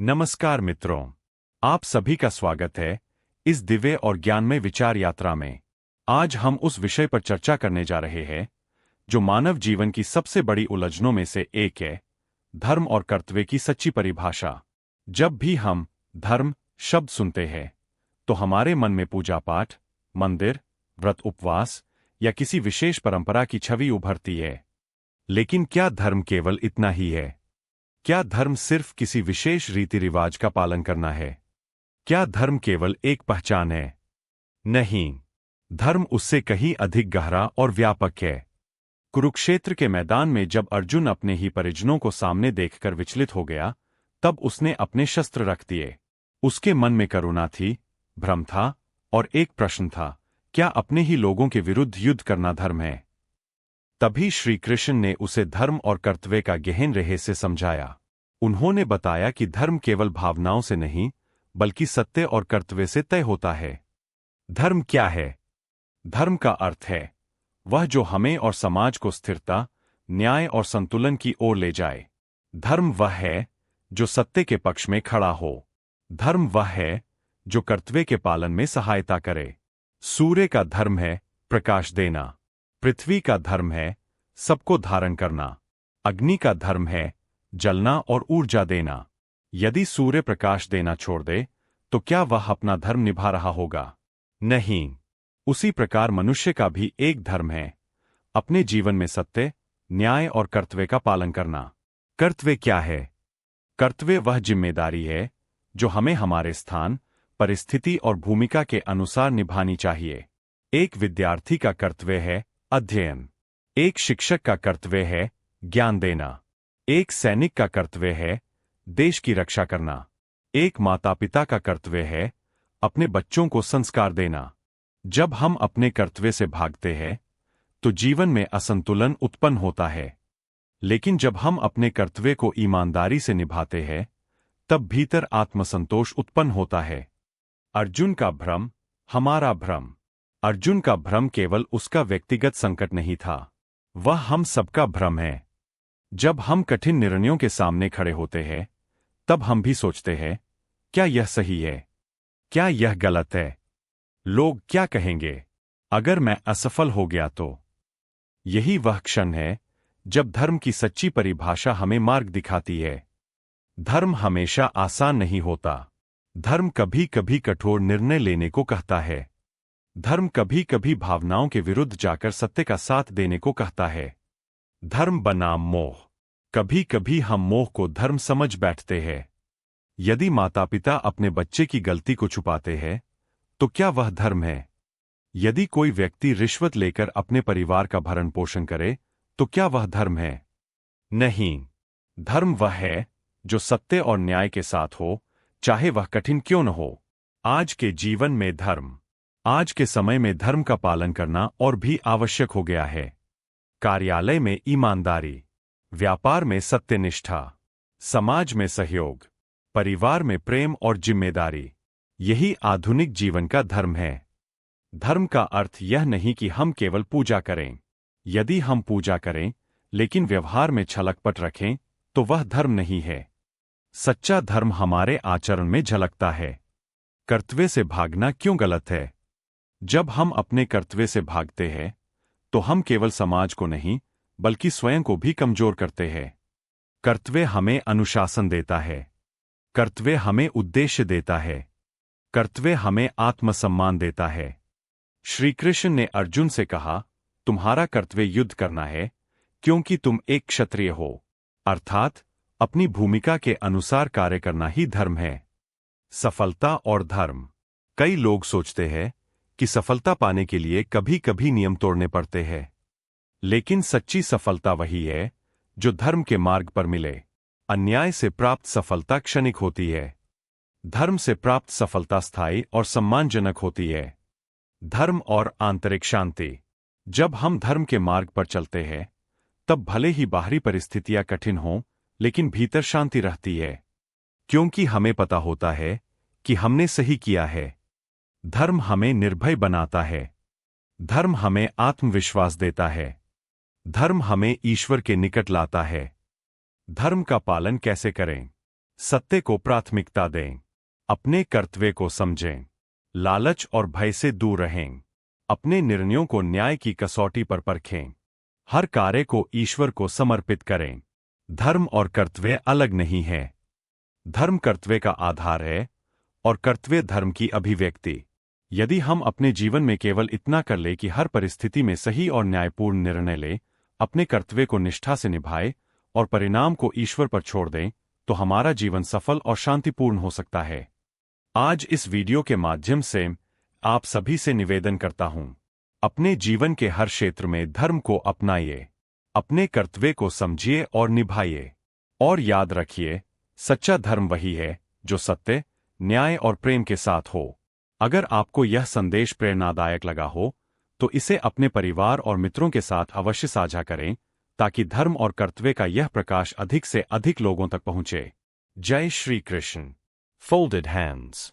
नमस्कार मित्रों, आप सभी का स्वागत है इस दिव्य और ज्ञानमय विचार यात्रा में। आज हम उस विषय पर चर्चा करने जा रहे हैं जो मानव जीवन की सबसे बड़ी उलझनों में से एक है, धर्म और कर्तव्य की सच्ची परिभाषा। जब भी हम धर्म शब्द सुनते हैं तो हमारे मन में पूजा पाठ, मंदिर, व्रत उपवास या किसी विशेष परंपरा की छवि उभरती है। लेकिन क्या धर्म केवल इतना ही है? क्या धर्म सिर्फ किसी विशेष रीति रिवाज का पालन करना है? क्या धर्म केवल एक पहचान है? नहीं, धर्म उससे कहीं अधिक गहरा और व्यापक है। कुरुक्षेत्र के मैदान में जब अर्जुन अपने ही परिजनों को सामने देखकर विचलित हो गया, तब उसने अपने शस्त्र रख दिए। उसके मन में करुणा थी, भ्रम था और एक प्रश्न था, क्या अपने ही लोगों के विरुद्ध युद्ध करना धर्म है? तभी श्री कृष्ण ने उसे धर्म और कर्तव्य का गहन रहस्य समझाया। उन्होंने बताया कि धर्म केवल भावनाओं से नहीं, बल्कि सत्य और कर्तव्य से तय होता है। धर्म क्या है? धर्म का अर्थ है वह जो हमें और समाज को स्थिरता, न्याय और संतुलन की ओर ले जाए। धर्म वह है जो सत्य के पक्ष में खड़ा हो। धर्म वह है जो कर्तव्य के पालन में सहायता करे। सूर्य का धर्म है प्रकाश देना। पृथ्वी का धर्म है सबको धारण करना। अग्नि का धर्म है जलना और ऊर्जा देना। यदि सूर्य प्रकाश देना छोड़ दे तो क्या वह अपना धर्म निभा रहा होगा? नहीं। उसी प्रकार मनुष्य का भी एक धर्म है, अपने जीवन में सत्य, न्याय और कर्तव्य का पालन करना। कर्तव्य क्या है? कर्तव्य वह जिम्मेदारी है जो हमें हमारे स्थान, परिस्थिति और भूमिका के अनुसार निभानी चाहिए। एक विद्यार्थी का कर्तव्य है अध्ययन। एक शिक्षक का कर्तव्य है ज्ञान देना। एक सैनिक का कर्तव्य है देश की रक्षा करना। एक माता पिता का कर्तव्य है अपने बच्चों को संस्कार देना। जब हम अपने कर्तव्य से भागते हैं तो जीवन में असंतुलन उत्पन्न होता है, लेकिन जब हम अपने कर्तव्य को ईमानदारी से निभाते हैं तब भीतर आत्मसंतोष उत्पन्न होता है। अर्जुन का भ्रम, हमारा भ्रम। अर्जुन का भ्रम केवल उसका व्यक्तिगत संकट नहीं था, वह हम सबका भ्रम है। जब हम कठिन निर्णयों के सामने खड़े होते हैं तब हम भी सोचते हैं, क्या यह सही है? क्या यह गलत है? लोग क्या कहेंगे अगर मैं असफल हो गया तो? यही वह क्षण है जब धर्म की सच्ची परिभाषा हमें मार्ग दिखाती है। धर्म हमेशा आसान नहीं होता। धर्म कभी कभी कठोर निर्णय लेने को कहता है। धर्म कभी कभी भावनाओं के विरुद्ध जाकर सत्य का साथ देने को कहता है। धर्म बनाम मोह। कभी कभी हम मोह को धर्म समझ बैठते हैं। यदि माता पिता अपने बच्चे की गलती को छुपाते हैं तो क्या वह धर्म है? यदि कोई व्यक्ति रिश्वत लेकर अपने परिवार का भरण पोषण करे तो क्या वह धर्म है? नहीं। धर्म वह है जो सत्य और न्याय के साथ हो, चाहे वह कठिन क्यों न हो। आज के जीवन में धर्म, आज के समय में धर्म का पालन करना और भी आवश्यक हो गया है। कार्यालय में ईमानदारी, व्यापार में सत्यनिष्ठा, समाज में सहयोग, परिवार में प्रेम और जिम्मेदारी, यही आधुनिक जीवन का धर्म है। धर्म का अर्थ यह नहीं कि हम केवल पूजा करें। यदि हम पूजा करें लेकिन व्यवहार में छलकपट रखें तो वह धर्म नहीं है। सच्चा धर्म हमारे आचरण में झलकता है। कर्तव्य से भागना क्यों गलत है? जब हम अपने कर्तव्य से भागते हैं तो हम केवल समाज को नहीं बल्कि स्वयं को भी कमजोर करते हैं। कर्तव्य हमें अनुशासन देता है। कर्तव्य हमें उद्देश्य देता है। कर्तव्य हमें आत्मसम्मान देता है। श्री कृष्ण ने अर्जुन से कहा, तुम्हारा कर्तव्य युद्ध करना है क्योंकि तुम एक क्षत्रिय हो, अर्थात अपनी भूमिका के अनुसार कार्य करना ही धर्म है। सफलता और धर्म। कई लोग सोचते हैं कि सफलता पाने के लिए कभी कभी नियम तोड़ने पड़ते हैं, लेकिन सच्ची सफलता वही है जो धर्म के मार्ग पर मिले। अन्याय से प्राप्त सफलता क्षणिक होती है, धर्म से प्राप्त सफलता स्थायी और सम्मानजनक होती है। धर्म और आंतरिक शांति। जब हम धर्म के मार्ग पर चलते हैं तब भले ही बाहरी परिस्थितियां कठिन हों, लेकिन भीतर शांति रहती है, क्योंकि हमें पता होता है कि हमने सही किया है। धर्म हमें निर्भय बनाता है। धर्म हमें आत्मविश्वास देता है। धर्म हमें ईश्वर के निकट लाता है। धर्म का पालन कैसे करें? सत्य को प्राथमिकता दें, अपने कर्तव्य को समझें, लालच और भय से दूर रहें, अपने निर्णयों को न्याय की कसौटी पर परखें, हर कार्य को ईश्वर को समर्पित करें। धर्म और कर्तव्य अलग नहीं है। धर्म कर्तव्य का आधार है और कर्तव्य धर्म की अभिव्यक्ति। यदि हम अपने जीवन में केवल इतना कर ले कि हर परिस्थिति में सही और न्यायपूर्ण निर्णय ले, अपने कर्तव्य को निष्ठा से निभाए और परिणाम को ईश्वर पर छोड़ दें, तो हमारा जीवन सफल और शांतिपूर्ण हो सकता है। आज इस वीडियो के माध्यम से आप सभी से निवेदन करता हूं, अपने जीवन के हर क्षेत्र में धर्म को अपनाइए, अपने कर्तव्य को समझिए और निभाइए। और याद रखिए, सच्चा धर्म वही है जो सत्य, न्याय और प्रेम के साथ हो। अगर आपको यह संदेश प्रेरणादायक लगा हो, तो इसे अपने परिवार और मित्रों के साथ अवश्य साझा करें, ताकि धर्म और कर्तव्य का यह प्रकाश अधिक से अधिक लोगों तक पहुंचे। जय श्री कृष्ण। Folded hands.